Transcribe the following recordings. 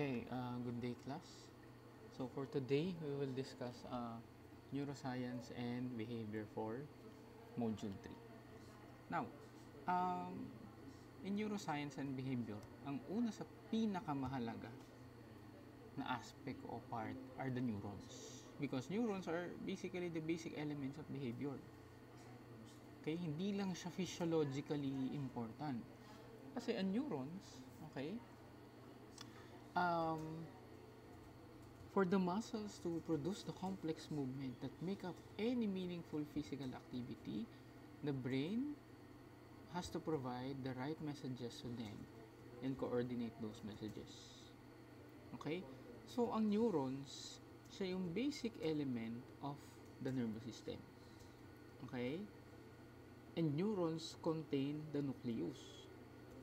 Okay, good day class. So for today, we will discuss neuroscience and behavior for Module 3. Now, um, in neuroscience and behavior, ang una sa pinakamahalaga na aspect o part are the neurons. Because neurons are basically the basic elements of behavior. Okay, hindi lang siya physiologically important. Kasi ang neurons, okay, for the muscles to produce the complex movement that make up any meaningful physical activity, the brain has to provide the right messages to them and coordinate those messages. Okay? So, ang neurons, siya yung basic element of the nervous system. Okay? And neurons contain the nucleus.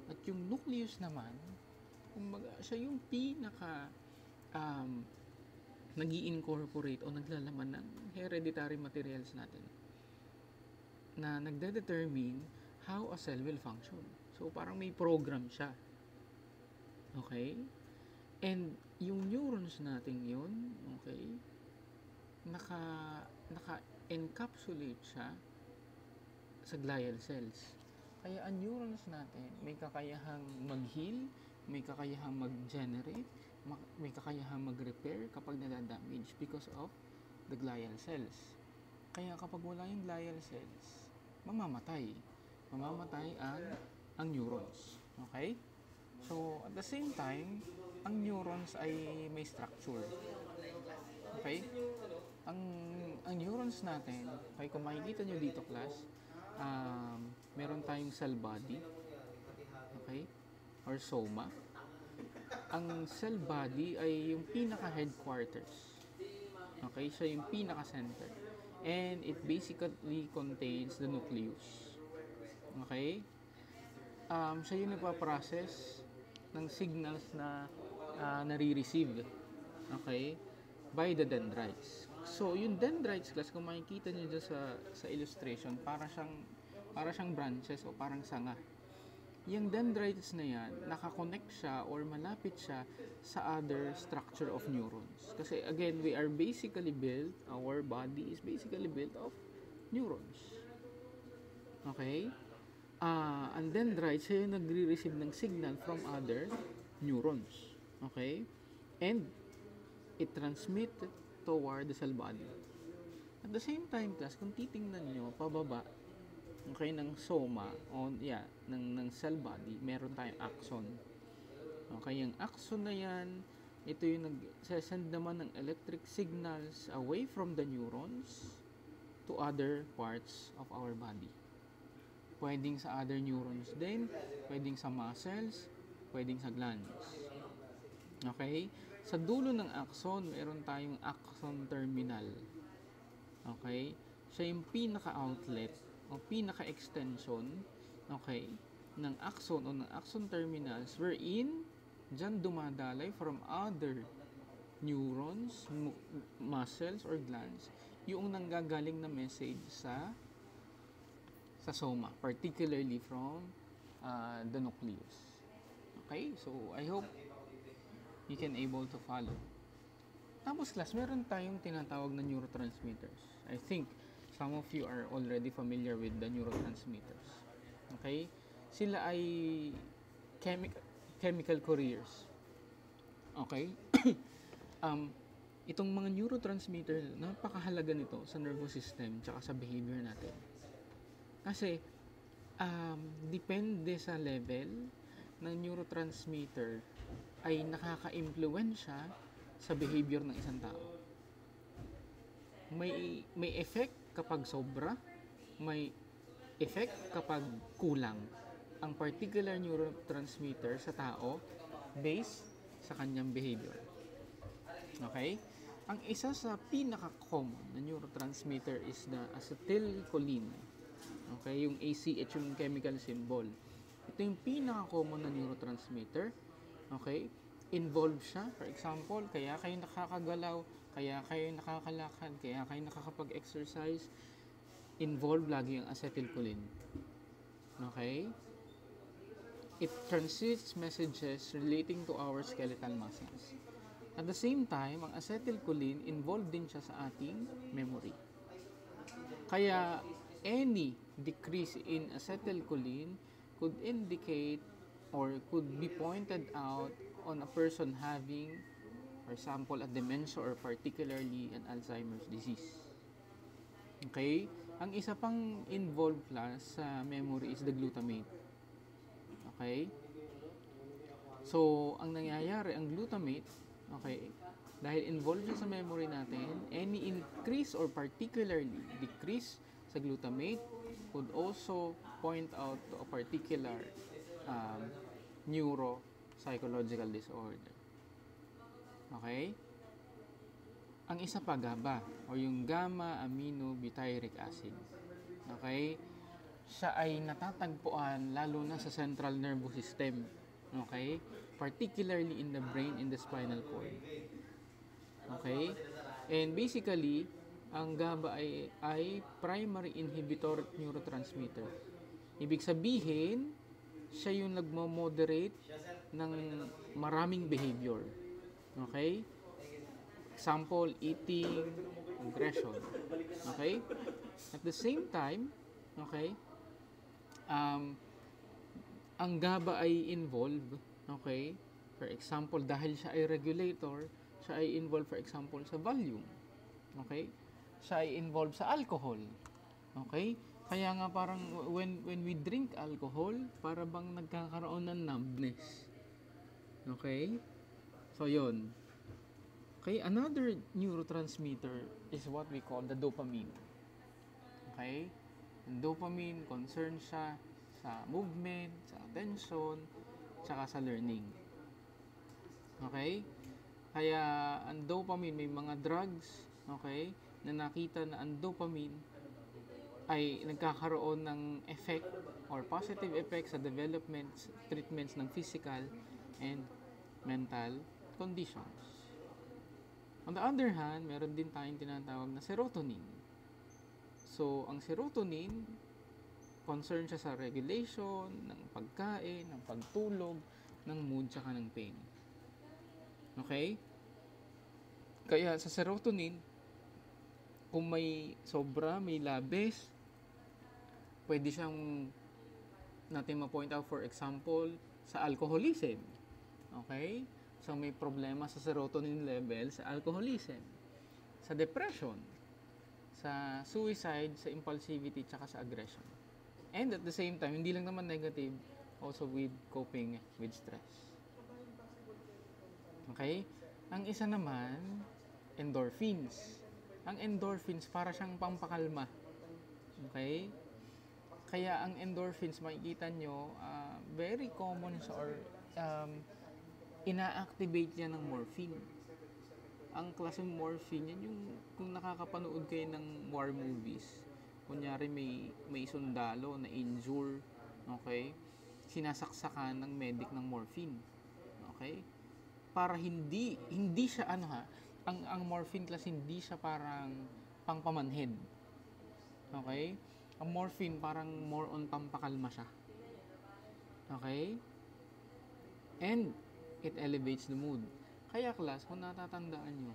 At yung nucleus naman, siya yung pinaka nag-i-incorporate o naglalaman ng hereditary materials natin na nagde-determine how a cell will function. So, parang may program siya. Okay? And yung neurons natin yun, okay, naka-encapsulate siya sa glial cells. Kaya ang neurons natin may kakayahang mag-heal, may kakayahang mag-generate, may kakayahang mag-repair kapag nadadamage because of the glial cells. Kaya kapag wala yung glial cells, mamamatay ang neurons. Okay? So, at the same time, ang neurons ay may structure. Okay? Ang neurons natin, okay, kung makikita nyo dito class, meron tayong cell body, okay, or soma. Ang cell body ay yung pinaka-headquarters. Okay, siya yung pinaka-center. And it basically contains the nucleus. Okay? Siya yung nagpa-process ng signals na nare-receive. Okay? By the dendrites. So, yung dendrites class, kung makikita nyo dyan sa illustration, para siyang branches o parang sanga. Yung dendrites na yan, nakakonect siya or malapit siya sa other structure of neurons. Kasi again, our body is basically built of neurons. Okay? And dendrites, siya yung nagre-receive ng signal from other neurons. Okay? And it transmit toward the cell body. At the same time, class, kung titingnan nyo, pababa, okay, ng soma, ng cell body, meron tayong axon. Okay, yung axon na yan, ito yung nag-send naman ng electric signals away from the neurons to other parts of our body. Pwedeng sa other neurons din, pwedeng sa muscles, pwedeng sa glands. Okay? Sa dulo ng axon, meron tayong axon terminal. Okay? Siya yung pinaka-outlet o pinaka-extension, okay, ng axon o ng axon terminals wherein dyan dumadalay from other neurons, muscles, or glands yung nanggagaling na message sa soma, particularly from the nucleus. Okay? So, I hope you can able to follow. Tapos class, meron tayong tinatawag na neurotransmitters. I think some of you are already familiar with the neurotransmitters. Okay? Sila ay chemical couriers. Okay? Itong mga neurotransmitter, napakahalaga nito sa nervous system tsaka sa behavior natin. Kasi, depende sa level ng neurotransmitter ay nakaka-impluwensya sa behavior ng isang tao. May effect kapag sobra, may effect kapag kulang ang particular neurotransmitter sa tao based sa kanyang behavior. Okay? Ang isa sa pinaka-common na neurotransmitter is the acetylcholine. Okay? Yung ACH, yung chemical symbol. Ito yung pinaka-common na neurotransmitter. Okay? Involved siya. For example, kaya kayo nakakagalaw, kaya kayo nakakalakad, kaya kayo nakakapag-exercise. Involved lagi yung acetylcholine. Okay? it transmits messages relating to our skeletal muscles. At the same time, ang acetylcholine involved din siya sa ating memory. Kaya any decrease in acetylcholine could indicate or could be pointed out on a person having, for example, a dementia or particularly an Alzheimer's disease. Okay? Ang isa pang involved plus sa memory is the glutamate. Okay? So, ang nangyayari, ang glutamate, okay, dahil involved sa memory natin, any increase or particularly decrease sa glutamate could also point out to a particular neuropsychological disorder. Okay? Ang isa pa, GABA, o yung gamma aminobutyric acid. Okay? Siya ay natatagpuan lalo na sa central nervous system. Okay? Particularly in the brain, in the spinal cord. Okay? And basically, ang GABA ay primary inhibitor neurotransmitter. Ibig sabihin, siya yung nagmo-moderate ng maraming behavior. Okay? Example, eating, aggression. Okay? At the same time, okay, ang GABA ay involved, okay, for example, dahil siya ay regulator, siya ay involved, for example, sa volume. Okay? Siya ay involved sa alcohol. Okay? Kaya nga parang when we drink alcohol, para bang nagkakaroon ng numbness. Okay? So, yun. Okay, another neurotransmitter is what we call the dopamine. Okay? Ang dopamine concern siya sa movement, sa attention, tsaka sa learning. Okay? Kaya ang dopamine, may mga drugs, okay, na nakita na ang dopamine ay nagkakaroon ng effect or positive effect sa developments, treatments ng physical and mental conditions. On the other hand, meron din tayong tinatawag na serotonin. So, ang serotonin, concern siya sa regulation ng pagkain, ng pagtulog, ng mood, tsaka ng pain. Okay? Kaya sa serotonin, kung may sobra, may labis, pwede siyang natin ma-point out, for example, sa alcoholism. Okay? So, may problema sa serotonin level sa alcoholism, sa depression, sa suicide, sa impulsivity, tsaka sa aggression. And at the same time, hindi lang naman negative, also with coping with stress. Okay? Ang isa naman, endorphins. Ang endorphins, para siyang pampakalma. Okay? Kaya ang endorphins, makikita nyo, very common or ina-activate niya ng morphine. Ang klaseng morphine, yan yung kung nakakapanood kayo ng war movies, kunyari may sundalo na injure, okay, sinasaksakan ng medic ng morphine. Okay? Para hindi siya ang morphine class, hindi siya parang pangpamanhid. Okay? Ang morphine parang more on pampakalma siya. Okay? And it elevates the mood. Kaya class, kung natatandaan nyo,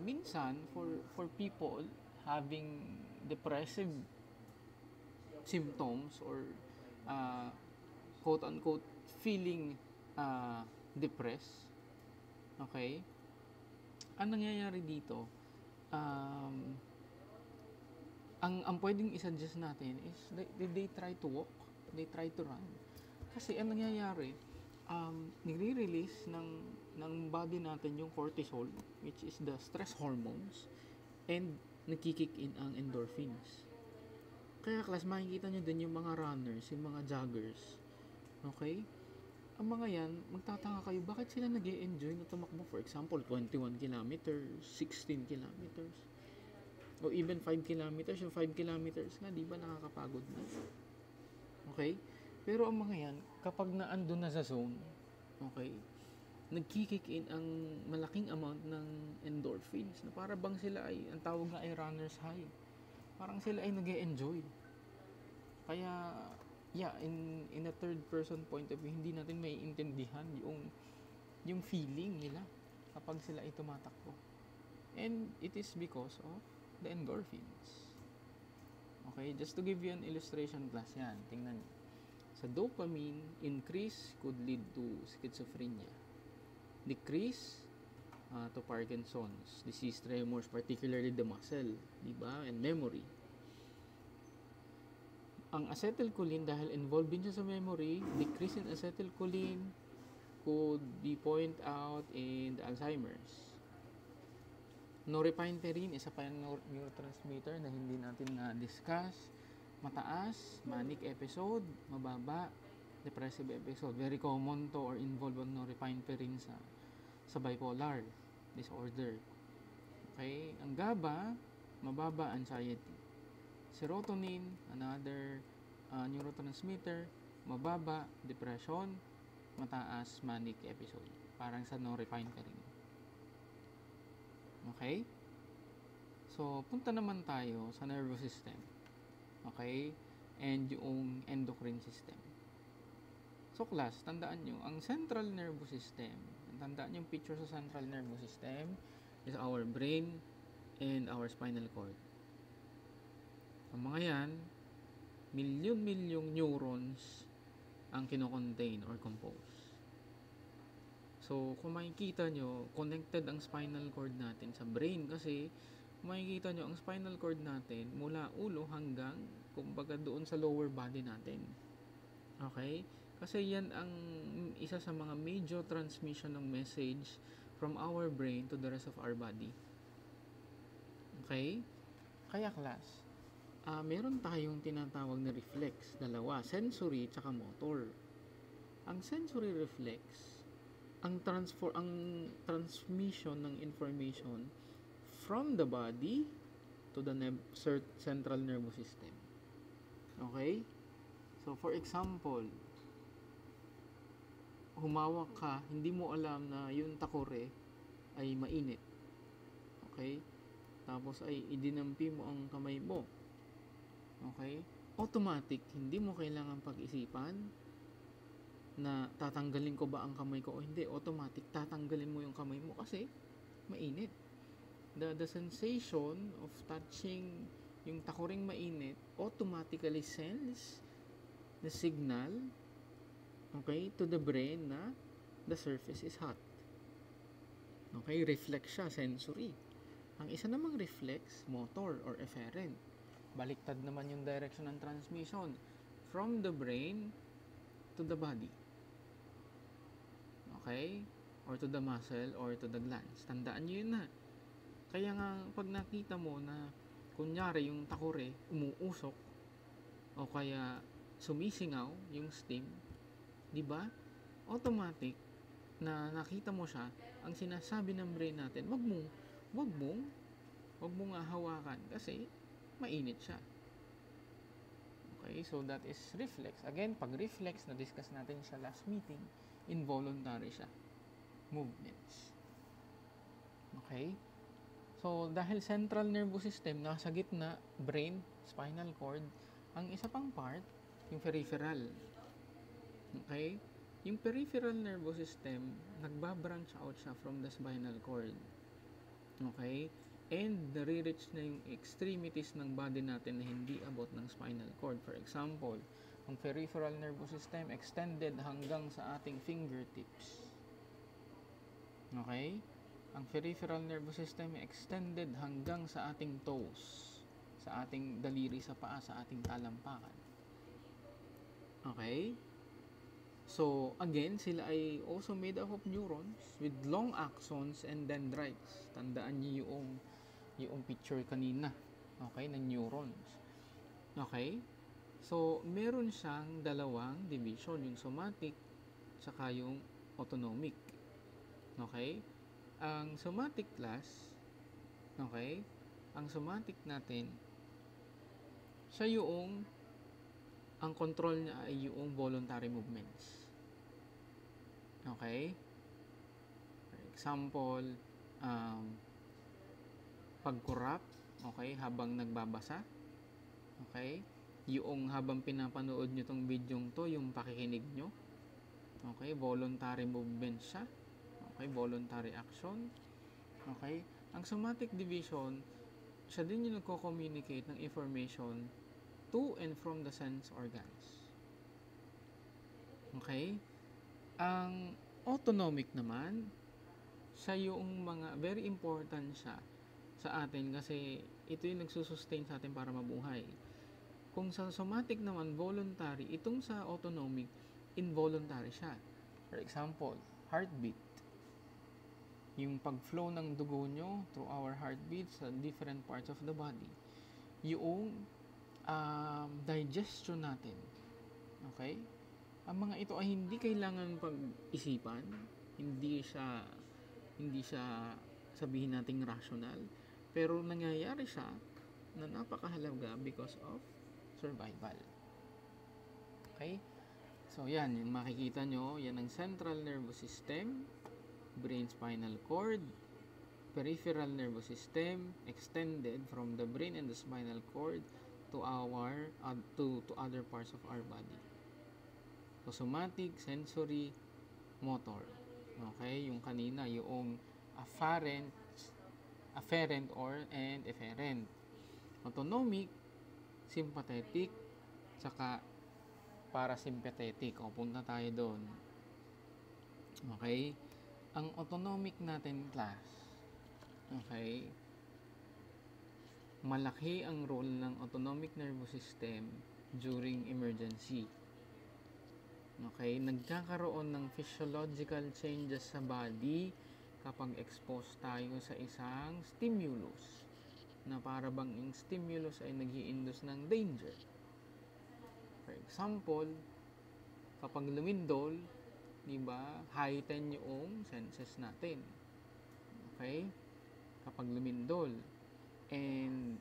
minsan for people having depressive symptoms or quote-unquote feeling depressed, okay, ang nangyayari dito, ang pwedeng isuggest natin is they try to walk, they try to run. Kasi ang nangyayari, nagre-release ng body natin yung cortisol, which is the stress hormones, and nagkikick in ang endorphins. Kaya class, makikita nyo din yung mga runners, yung mga joggers. Okay? Ang mga yan, magtataka kayo, bakit sila nag-e-enjoy na tumakbo? For example, 21 kilometers, 16 kilometers, o even 5 kilometers. Yung 5 kilometers nga, di ba nakakapagod na? Okay? Pero ang mga yan, kapag naandun na sa zone, okay, nagkikick in ang malaking amount ng endorphins na para bang sila ay, ang tawag nga ay runner's high. Parang sila ay nag-e-enjoy. Kaya, in a third person point of view, hindi natin maiintindihan yung feeling nila kapag sila ay tumatakbo. And it is because of the endorphins. Okay, just to give you an illustration class yan, tingnan nyo. Sa dopamine, increase could lead to schizophrenia. Decrease to Parkinson's, disease tremors, particularly the muscle, diba? And memory. Ang acetylcholine, dahil involved din siya sa memory, decrease in acetylcholine could be point out in the Alzheimer's. Norepinephrine, isa pa yung neurotransmitter na hindi natin na-discuss. Mataas, manic episode, mababa, depressive episode. Very common to or involved ang norepinephrine sa bipolar disorder. Okay? Ang GABA, mababa, anxiety. Serotonin, another neurotransmitter, mababa, depression, mataas, manic episode. Parang sa norepinephrine. Okay? So, punta naman tayo sa nervous system. Okay? And yung endocrine system. So, class, tandaan nyo, ang central nervous system, tandaan yung picture sa central nervous system is our brain and our spinal cord. Ang mga yan, milyon-milyong neurons ang kinocontain or compose. So, kung makikita nyo, connected ang spinal cord natin sa brain kasi kung makikita nyo, ang spinal cord natin mula ulo hanggang kumbaga doon sa lower body natin. Okay? Kasi yan ang isa sa mga major transmission ng message from our brain to the rest of our body. Okay? Kaya class, meron tayong tinatawag na reflex, dalawa, sensory at motor. Ang sensory reflex, ang transmission ng information from the body to the central nervous system. Okay? So, for example, humawak ka, hindi mo alam na yung takore ay mainit. Okay? Tapos ay idinampi mo ang kamay mo. Okay? Automatic, hindi mo kailangan pag-isipan na tatanggalin ko ba ang kamay ko o hindi. Automatic, tatanggalin mo yung kamay mo kasi mainit. The sensation of touching yung takoring mainit automatically sends the signal, okay, to the brain na the surface is hot. Okay, reflex siya, sensory. Ang isa namang reflex, motor or efferent. Baliktad naman yung direction ng transmission from the brain to the body. Okay? Or to the muscle or to the glands. Tandaan nyo yun na. Kaya nga, pag nakita mo na kunyari yung takore umuusok o kaya sumisingaw yung steam, di ba? Automatic na nakita mo siya, ang sinasabi ng brain natin, wag mong hawakan kasi mainit siya. Okay, so that is reflex. Again, pag reflex, na-discuss natin sa last meeting, involuntary siya. Movements. Okay? So, dahil central nervous system, nasa gitna, brain, spinal cord, ang isa pang part, yung peripheral. Okay? Yung peripheral nervous system, nagbabranch out siya from the spinal cord. Okay? And nare-reach na yung extremities ng body natin na hindi abot ng spinal cord. For example, ang peripheral nervous system extended hanggang sa ating fingertips. Okay? Ang peripheral nervous system extended hanggang sa ating toes, sa ating daliri sa paa, sa ating talampakan. Okay? So, again, sila ay also made up of neurons with long axons and dendrites. Tandaan niyo yung picture kanina, okay, ng neurons. Okay? So, meron siyang dalawang division, yung somatic saka yung autonomic. Okay? Ang somatic class, okay, ang somatic natin, siya yung, ang control niya ay yung voluntary movements. Okay? For example, pagkurap, okay, habang nagbabasa, okay, yung habang pinapanood nyo tong video to, yung pakikinig nyo. Okay, voluntary movement siya. Okay, voluntary action. Okay, ang somatic division, siya din yung nagko-communicate ng information to and from the sense organs. Okay, ang autonomic naman, siya yung mga, very important siya sa atin kasi ito yung nagsusustain sa atin para mabuhay. Kung sa somatic naman, voluntary, itong sa autonomic, involuntary siya. For example, heartbeat. Yung pag-flow ng dugo nyo through our heartbeat sa different parts of the body. Yung digestion natin. Okay? Ang mga ito ay hindi kailangan pag-isipan. Hindi siya sabihin nating rational. Pero nangyayari siya na napakahalaga because of survival. Okay? So, yan. Yung makikita nyo, yan ang central nervous system, brain spinal cord, peripheral nervous system, extended from the brain and the spinal cord to other parts of our body. So, somatic, sensory, motor. Okay? Yung kanina, yung afferent and efferent. Autonomic, sympathetic, saka parasympathetic. O, punta tayo doon. Okay? Ang autonomic natin, class, okay, malaki ang role ng autonomic nervous system during emergency. Okay? Nagkakaroon ng physiological changes sa body kapag exposed tayo sa isang stimulus na para bang yung stimulus ay nag-i-induce ng danger. For example, kapag lumindol, diba, heighten yung senses natin. Okay? Kapag lumindol. And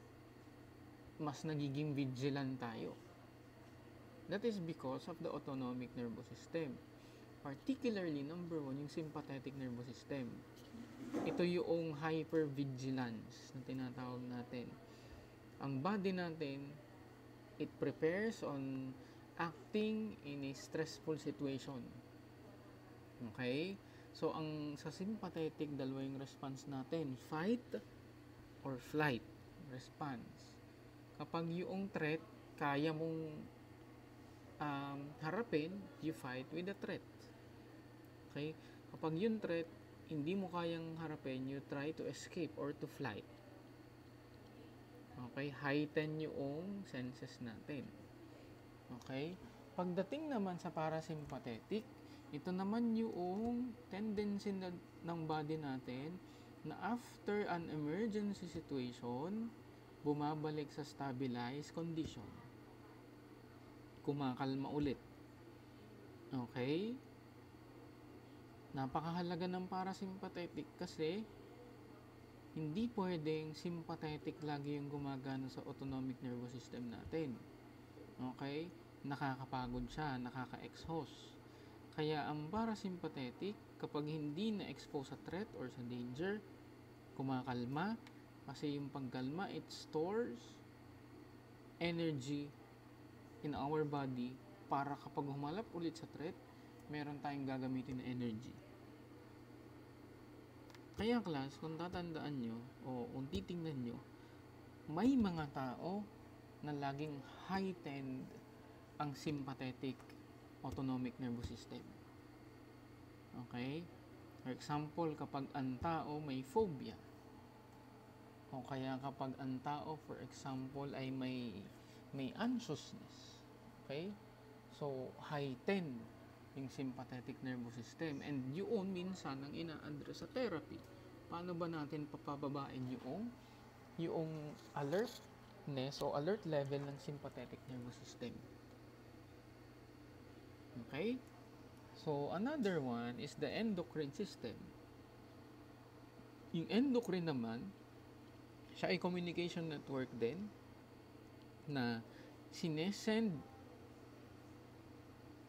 mas nagiging vigilant tayo. That is because of the autonomic nervous system. Particularly, number 1, yung sympathetic nervous system. Ito yung hypervigilance na tinatawag natin. Ang body natin, it prepares on acting in a stressful situation. Okay? So, sa sympathetic, dalawa yung response natin. Fight or flight response. Kapag yung threat, kaya mong harapin, you fight with the threat. Okay? Kapag yung threat, hindi mo kayang harapin, you try to escape or to flight. Okay? Heighten yung senses natin. Okay? Pagdating naman sa parasympathetic, ito naman yung tendency ng body natin na after an emergency situation, bumabalik sa stabilized condition. Kumakalma ulit. Okay? Napakahalaga ng parasympathetic kasi hindi pwedeng sympathetic lagi yung gumagana sa autonomic nervous system natin. Okay? Nakakapagod siya, nakaka-exhaust. Kaya ang parasympathetic, kapag hindi na-expose sa threat or sa danger, kumakalma. Kasi yung pagkalma, it stores energy in our body para kapag humalap ulit sa threat, meron tayong gagamitin na energy. Kaya class, kung tatandaan nyo o kung titingnan nyo, may mga tao na laging heightened ang sympathetic autonomic nervous system. Okay? For example, kapag ang tao may phobia, o kaya kapag ang tao, for example, ay may anxiousness. Okay? So, heighten yung sympathetic nervous system. And yun minsan ang ina-address sa therapy. Paano ba natin papababain yung alertness o alert level ng sympathetic nervous system? Okay? So, another one is the endocrine system. Yung endocrine naman, siya ay communication network din na sinesend,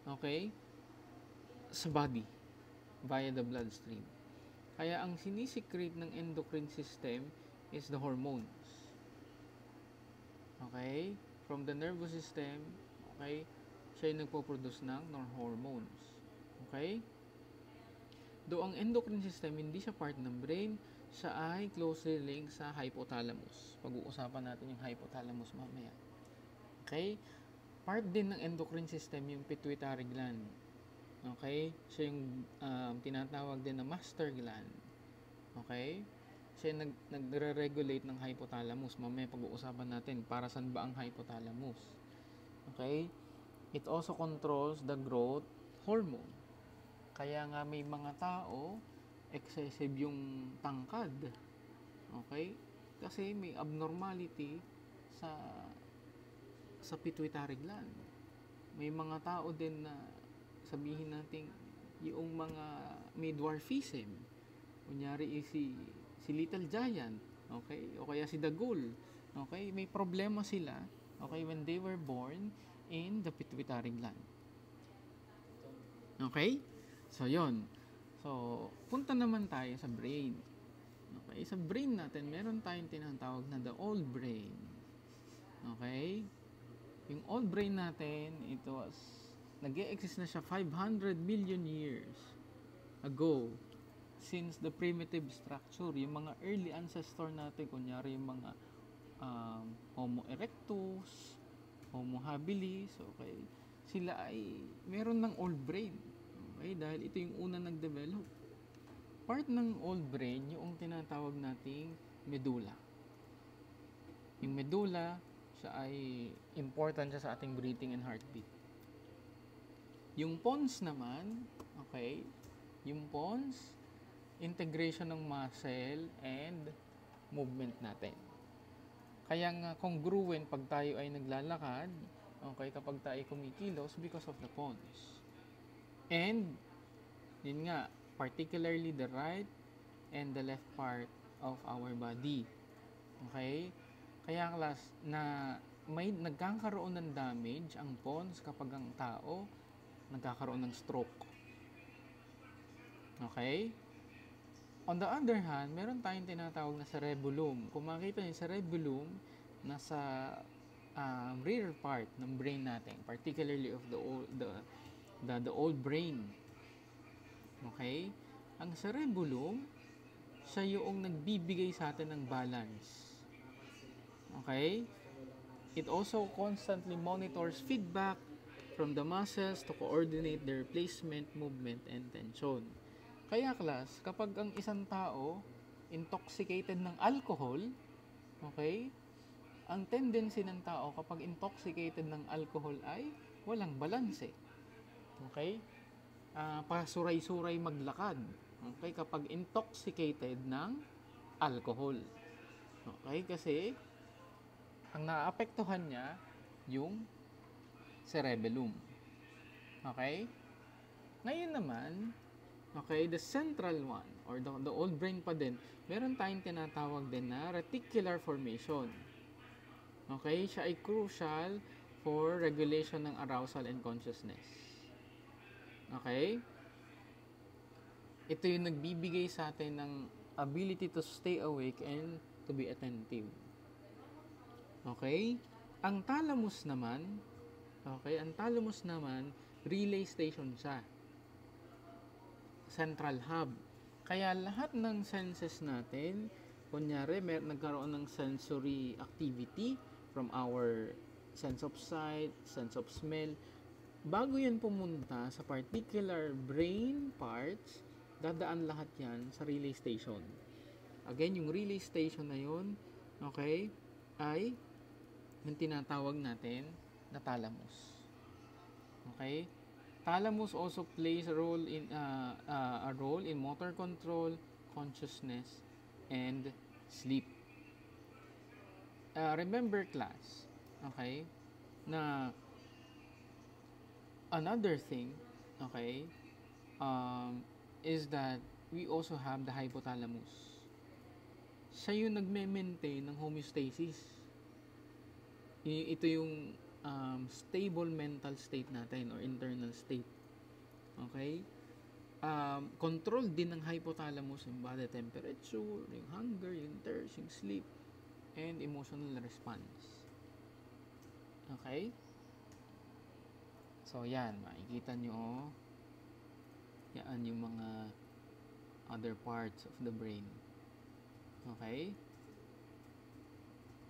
okay, sa body via the bloodstream. Kaya ang sinisecrete ng endocrine system is the hormones. Okay? from the nervous system, okay, siya yung nagpo-produce ng hormones. Okay? Though ang endocrine system, hindi siya part ng brain, siya ay closely linked sa hypothalamus. Pag-uusapan natin yung hypothalamus mamaya. Okay? Part din ng endocrine system yung pituitary gland. Okay? Siya yung tinatawag din na master gland. Okay? Siya yung nagre-regulate ng hypothalamus. Mamaya pag-uusapan natin para saan ba ang hypothalamus. Okay? It also controls the growth hormone. Kaya nga may mga tao, excessive yung tangkad. Okay? Kasi may abnormality sa pituitary gland. May mga tao din na sabihin natin yung mga may dwarfism. Kunyari si Little Giant, okay? O kaya si Dagul, okay? May problema sila, okay, when they were born in the pituitary gland. Okay? So, yon. So, punta naman tayo sa brain. Okay? Sa brain natin, meron tayong tinatawag na the old brain. Okay? Yung old brain natin, ito was, nag-e-exist na siya 500 million years ago. Since the primitive structure, yung mga early ancestor natin, kunyari yung mga Homo erectus, Homo habilis, okay? Sila ay meron ng old brain. Okay? Dahil ito yung una nag-develop. Part ng old brain, yung tinatawag nating medulla. Yung medulla, siya ay important siya sa ating breathing and heartbeat. Yung pons naman, okay? Yung pons, integration ng muscle and movement natin. Kaya nga congruent pag tayo ay naglalakad, okay, kapag tayo kumikilos because of the pons. And, yun nga, particularly the right and the left part of our body. Okay? Kaya class, na may nagkakaroon ng damage ang pons kapag ang tao nagkakaroon ng stroke. Okay? On the other hand, meron tayong tinatawag na cerebellum. Kung makita niyo yung cerebellum, nasa rear part ng brain natin, particularly of the old brain. Okay? Ang cerebellum, siya yung nagbibigay sa atin ng balance. Okay? It also constantly monitors feedback from the muscles to coordinate their placement, movement, and tension. Kaya class, kapag ang isang tao intoxicated ng alcohol, okay, ang tendency ng tao kapag intoxicated ng alcohol ay walang balanse. Okay? Pasuray-suray maglakad. Okay? Kapag intoxicated ng alcohol. Okay? Kasi ang naapektuhan niya yung cerebellum. Okay? Ngayon naman, okay, the central one or the old brain pa din, meron tayong tinatawag din na reticular formation. Okay? Siya ay crucial for regulation ng arousal and consciousness. Okay? Ito yung nagbibigay sa atin ng ability to stay awake and to be attentive. Okay? Ang thalamus naman, relay station siya. Central hub. Kaya lahat ng senses natin, kunyari, nagkaroon ng sensory activity from our sense of sight, sense of smell, bago yan pumunta sa particular brain parts, dadaan lahat yan sa relay station. Again, yung relay station na yun, okay, ay yung tinatawag natin na thalamus. Okay? Thalamus also plays a role in motor control, consciousness, and sleep. Remember class, okay, na another thing, okay, is that we also have the hypothalamus. Siya yung nagme-maintain ng homeostasis. Ito yung stable mental state natin or internal state. Okay? Control din ng hypothalamus yung body temperature, yung hunger, yung thirst, yung sleep, and emotional response. Okay? So, yan. Makikita nyo, oh. Yan yung mga other parts of the brain. Okay?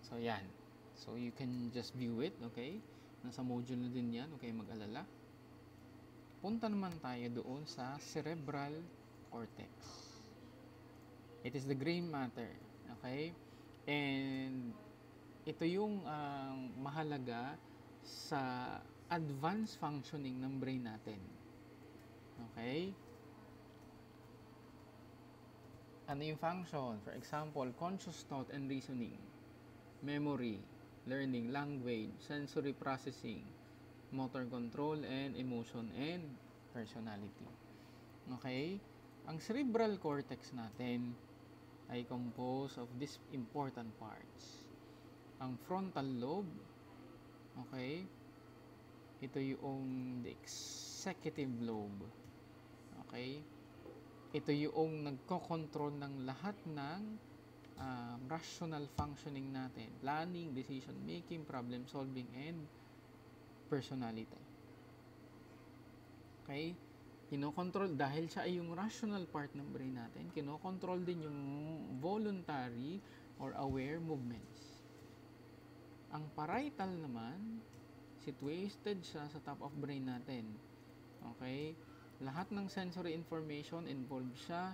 So, yan. So, you can just view it, okay? Nasa module na din yan, okay, mag-alala. Punta naman tayo doon sa cerebral cortex. It is the gray matter, okay? And ito yung mahalaga sa advanced functioning ng brain natin. Okay? Ano yung function? For example, conscious thought and reasoning, memory, learning, language, sensory processing, motor control, and emotion and personality. Okay? Ang cerebral cortex natin ay composed of these important parts. Ang frontal lobe, okay? Ito yung the executive lobe. Okay? Ito yung nagko-control ng lahat ng rational functioning natin. Planning, decision making, problem solving, and personality. Okay? Kinokontrol, dahil siya ay yung rational part ng brain natin, kinokontrol din yung voluntary or aware movements. Ang parietal naman, situated siya sa top of brain natin. Okay? Lahat ng sensory information involved siya,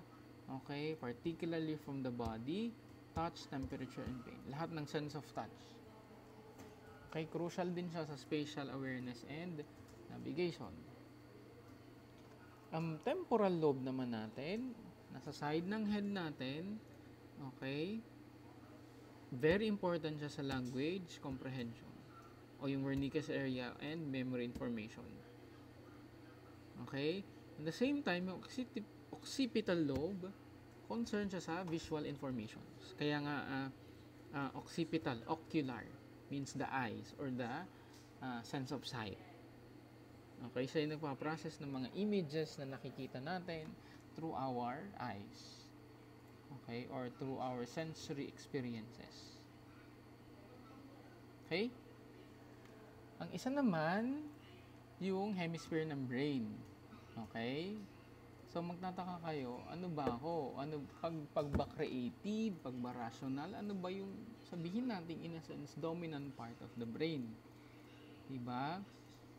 okay, particularly from the body, touch, temperature, and pain. Lahat ng sense of touch. Okay, crucial din siya sa spatial awareness and navigation. Ang temporal lobe naman natin, nasa side ng head natin, okay, very important siya sa language comprehension o yung Wernicke's area and memory information. Okay? At the same time, yung occipital lobe, concerned siya sa visual informations. Kaya nga, occipital, ocular, means the eyes or the sense of sight. Okay, siya yung nagpa-process ng mga images na nakikita natin through our eyes. Okay, or through our sensory experiences. Okay? Ang isa naman, yung hemisphere ng brain. Okay? So, magtataka kayo, ano ba ako? Pag ba creative, pag ba rational, ano ba yung sabihin natin in a sense, dominant part of the brain? Diba?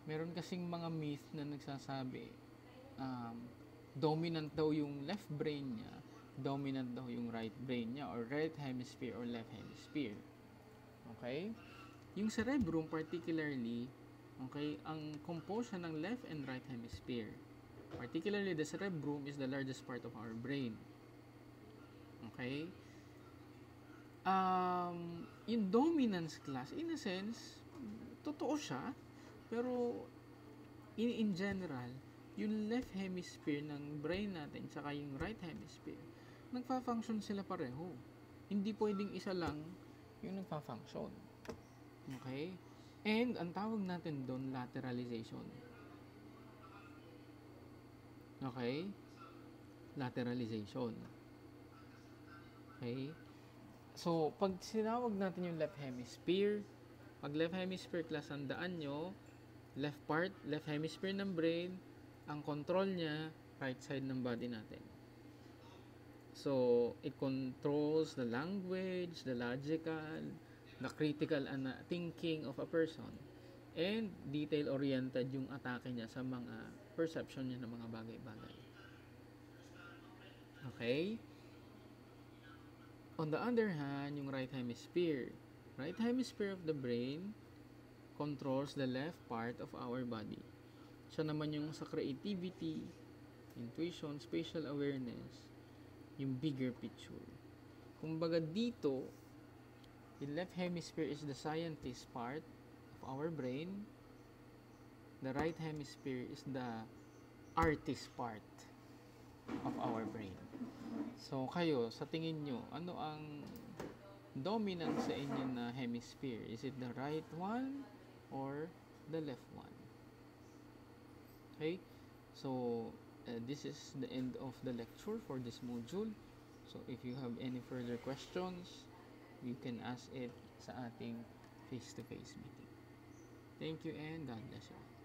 Meron kasing mga myth na nagsasabi, dominant daw yung left brain niya, dominant daw yung right brain niya, or right hemisphere or left hemisphere. Okay? Yung cerebrum particularly, okay, ang composed siya ng left and right hemisphere. Particularly, the cerebrum is the largest part of our brain. Okay? Yung dominance class, in a sense, totoo siya, pero in general, yung left hemisphere ng brain natin tsaka yung right hemisphere, nagfa-function sila pareho. Hindi pwedeng isa lang yung nagfa-function. Okay? And ang tawag natin doon, lateralization. Okay? Lateralization. Okay? So, pag sinawag natin yung left hemisphere, pag left hemisphere class, ang daan nyo, left hemisphere ng brain, ang control niya, right side ng body natin. So, it controls the language, the logical, the critical thinking of a person, and detail-oriented yung atake niya sa mga perception niya ng mga bagay-bagay. Okay? On the other hand, yung right hemisphere of the brain controls the left part of our body. Siya naman yung sa creativity, intuition, spatial awareness, yung bigger picture. Kumbaga dito, the left hemisphere is the scientist part of our brain. The right hemisphere is the artist part of our brain. So, kayo, sa tingin nyo, ano ang dominant sa inyo na hemisphere? Is it the right one or the left one? Okay? So, this is the end of the lecture for this module. So, if you have any further questions, you can ask it sa ating face-to-face meeting. Thank you and God bless you.